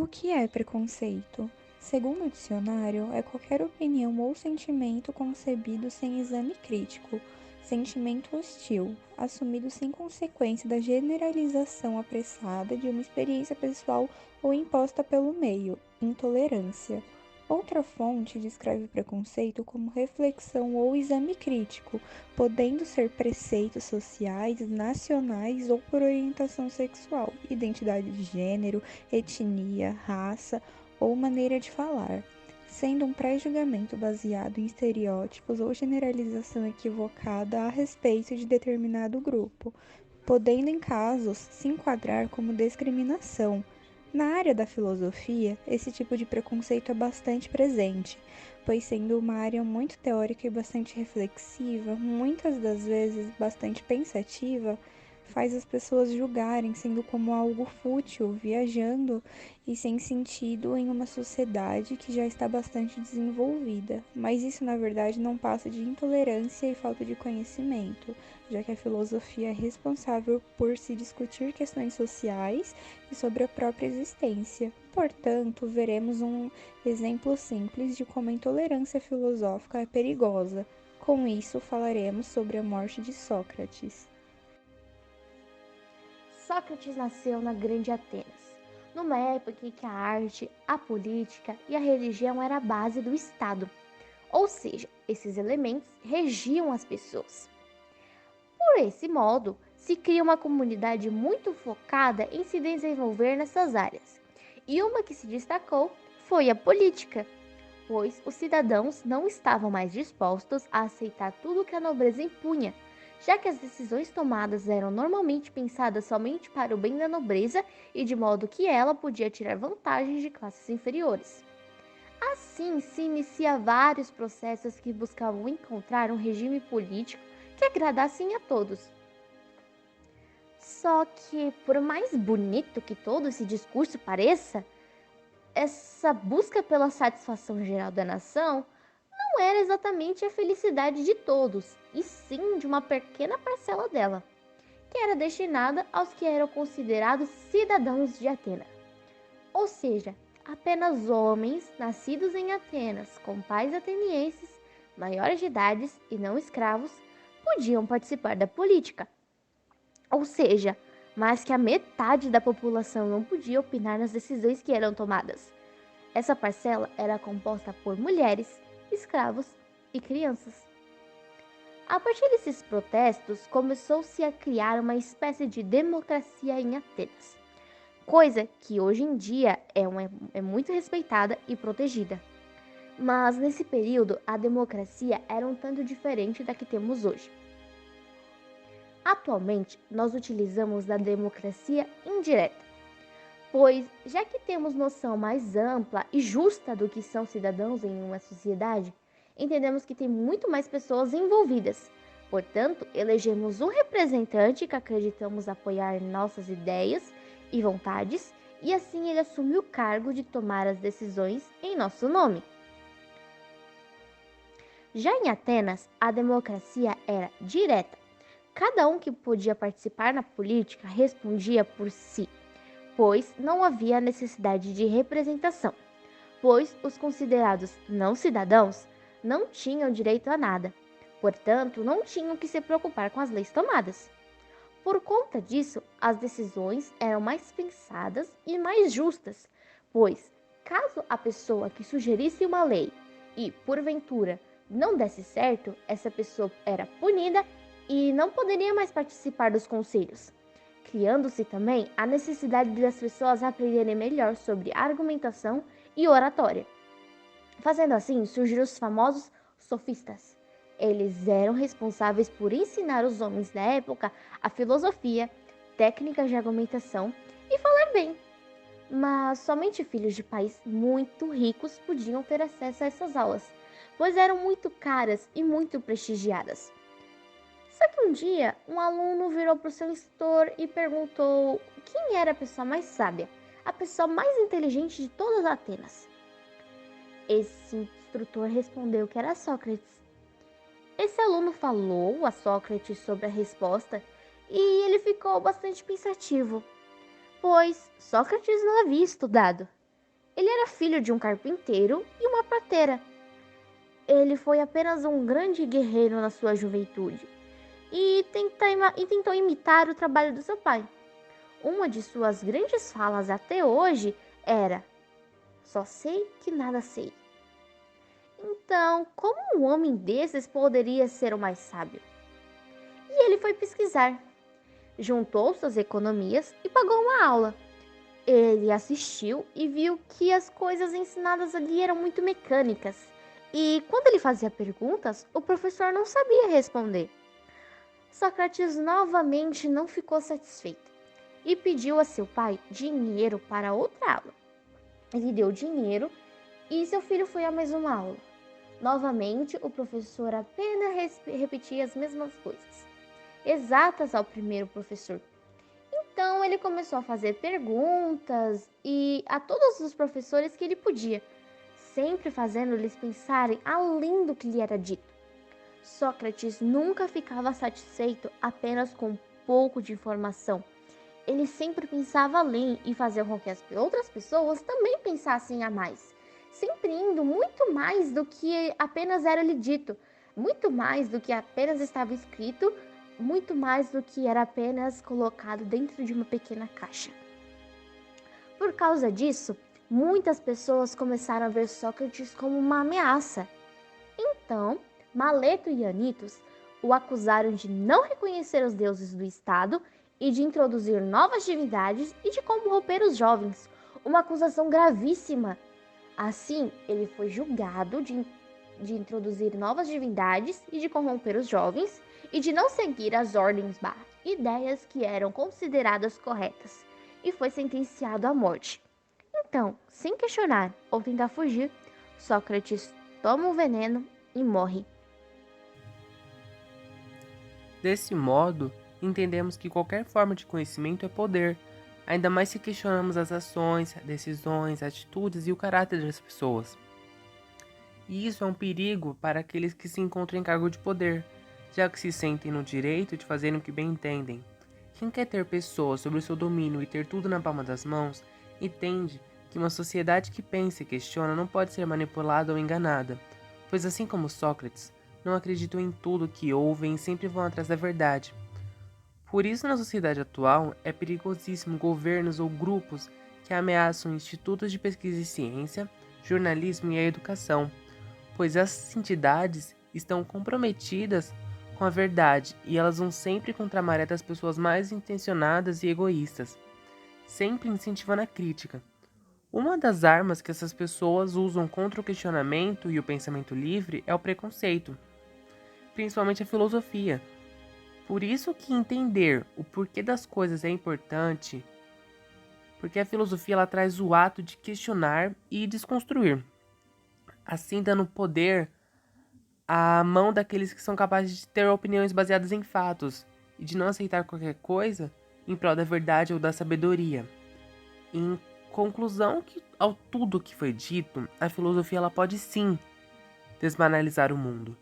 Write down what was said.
O que é preconceito? Segundo o dicionário, é qualquer opinião ou sentimento concebido sem exame crítico, sentimento hostil, assumido sem consequência da generalização apressada de uma experiência pessoal ou imposta pelo meio, intolerância. Outra fonte descreve o preconceito como reflexão ou exame crítico, podendo ser preceitos sociais, nacionais ou por orientação sexual, identidade de gênero, etnia, raça ou maneira de falar, sendo um pré-julgamento baseado em estereótipos ou generalização equivocada a respeito de determinado grupo, podendo em casos se enquadrar como discriminação. Na área da filosofia, esse tipo de preconceito é bastante presente, pois sendo uma área muito teórica e bastante reflexiva, muitas das vezes bastante pensativa, faz as pessoas julgarem sendo como algo fútil, viajando e sem sentido em uma sociedade que já está bastante desenvolvida. Mas isso, na verdade, não passa de intolerância e falta de conhecimento, já que a filosofia é responsável por se discutir questões sociais e sobre a própria existência. Portanto, veremos um exemplo simples de como a intolerância filosófica é perigosa. Com isso, falaremos sobre a morte de Sócrates. Sócrates nasceu na Grande Atenas, numa época em que a arte, a política e a religião era a base do Estado, ou seja, esses elementos regiam as pessoas. Por esse modo, se cria uma comunidade muito focada em se desenvolver nessas áreas, e uma que se destacou foi a política, pois os cidadãos não estavam mais dispostos a aceitar tudo que a nobreza impunha, já que as decisões tomadas eram normalmente pensadas somente para o bem da nobreza e de modo que ela podia tirar vantagens de classes inferiores. Assim, se inicia vários processos que buscavam encontrar um regime político que agradassem a todos. Só que, por mais bonito que todo esse discurso pareça, essa busca pela satisfação geral da nação não era exatamente a felicidade de todos, e sim de uma pequena parcela dela, que era destinada aos que eram considerados cidadãos de Atenas, ou seja, apenas homens nascidos em Atenas com pais atenienses, maiores de idade e não escravos, podiam participar da política. Ou seja, mais que a metade da população não podia opinar nas decisões que eram tomadas. Essa parcela era composta por mulheres, escravos e crianças. A partir desses protestos, começou-se a criar uma espécie de democracia em Atenas, coisa que hoje em dia é muito respeitada e protegida. Mas nesse período, a democracia era um tanto diferente da que temos hoje. Atualmente, nós utilizamos da democracia indireta, pois, já que temos noção mais ampla e justa do que são cidadãos em uma sociedade, entendemos que tem muito mais pessoas envolvidas. Portanto, elegemos um representante que acreditamos apoiar nossas ideias e vontades, e assim ele assume o cargo de tomar as decisões em nosso nome. Já em Atenas, a democracia era direta. Cada um que podia participar na política respondia por si, pois não havia necessidade de representação, pois os considerados não cidadãos não tinham direito a nada, portanto, não tinham que se preocupar com as leis tomadas. Por conta disso, as decisões eram mais pensadas e mais justas, pois, caso a pessoa que sugerisse uma lei e, porventura, não desse certo, essa pessoa era punida e não poderia mais participar dos conselhos, criando-se também a necessidade das pessoas aprenderem melhor sobre argumentação e oratória. Fazendo assim, surgiram os famosos sofistas. Eles eram responsáveis por ensinar os homens da época a filosofia, técnicas de argumentação e falar bem. Mas somente filhos de pais muito ricos podiam ter acesso a essas aulas, pois eram muito caras e muito prestigiadas. Só que um dia, um aluno virou para o seu instrutor e perguntou quem era a pessoa mais sábia, a pessoa mais inteligente de todas Atenas. Esse instrutor respondeu que era Sócrates. Esse aluno falou a Sócrates sobre a resposta e ele ficou bastante pensativo, pois Sócrates não havia estudado. Ele era filho de um carpinteiro e uma parteira. Ele foi apenas um grande guerreiro na sua juventude e tentou imitar o trabalho do seu pai. Uma de suas grandes falas até hoje era: só sei que nada sei. Então, como um homem desses poderia ser o mais sábio? E ele foi pesquisar, juntou suas economias e pagou uma aula. Ele assistiu e viu que as coisas ensinadas ali eram muito mecânicas. E quando ele fazia perguntas, o professor não sabia responder. Sócrates novamente não ficou satisfeito e pediu a seu pai dinheiro para outra aula. Ele deu dinheiro e seu filho foi a mais uma aula. Novamente, o professor apenas repetia as mesmas coisas, exatas ao primeiro professor. Então, ele começou a fazer perguntas e a todos os professores que ele podia, sempre fazendo-lhes pensarem além do que lhe era dito. Sócrates nunca ficava satisfeito apenas com pouco de informação. Ele sempre pensava além e fazia com que as outras pessoas também pensassem a mais, sempre indo muito mais do que apenas era lhe dito, muito mais do que apenas estava escrito, muito mais do que era apenas colocado dentro de uma pequena caixa. Por causa disso, muitas pessoas começaram a ver Sócrates como uma ameaça. Então, Maleto e Anitos o acusaram de não reconhecer os deuses do Estado e de introduzir novas divindades e de corromper os jovens, uma acusação gravíssima. Assim, ele foi julgado de introduzir novas divindades e de corromper os jovens e de não seguir as ordens ideias que eram consideradas corretas, e foi sentenciado à morte. Então, sem questionar ou tentar fugir, Sócrates toma o veneno e morre. Desse modo, entendemos que qualquer forma de conhecimento é poder, ainda mais se questionamos as ações, decisões, atitudes e o caráter das pessoas. E isso é um perigo para aqueles que se encontram em cargo de poder, já que se sentem no direito de fazerem o que bem entendem. Quem quer ter pessoas sob o seu domínio e ter tudo na palma das mãos, entende que uma sociedade que pensa e questiona não pode ser manipulada ou enganada, pois assim como Sócrates, não acreditam em tudo que ouvem e sempre vão atrás da verdade. Por isso, na sociedade atual, é perigosíssimo governos ou grupos que ameaçam institutos de pesquisa e ciência, jornalismo e a educação, pois essas entidades estão comprometidas com a verdade e elas vão sempre contra a maré das pessoas mais intencionadas e egoístas, sempre incentivando a crítica. Uma das armas que essas pessoas usam contra o questionamento e o pensamento livre é o preconceito, principalmente a filosofia. Por isso que entender o porquê das coisas é importante, porque a filosofia ela traz o ato de questionar e desconstruir, assim dando poder à mão daqueles que são capazes de ter opiniões baseadas em fatos e de não aceitar qualquer coisa em prol da verdade ou da sabedoria. Em conclusão, que ao tudo que foi dito, a filosofia ela pode sim desbanalizar o mundo.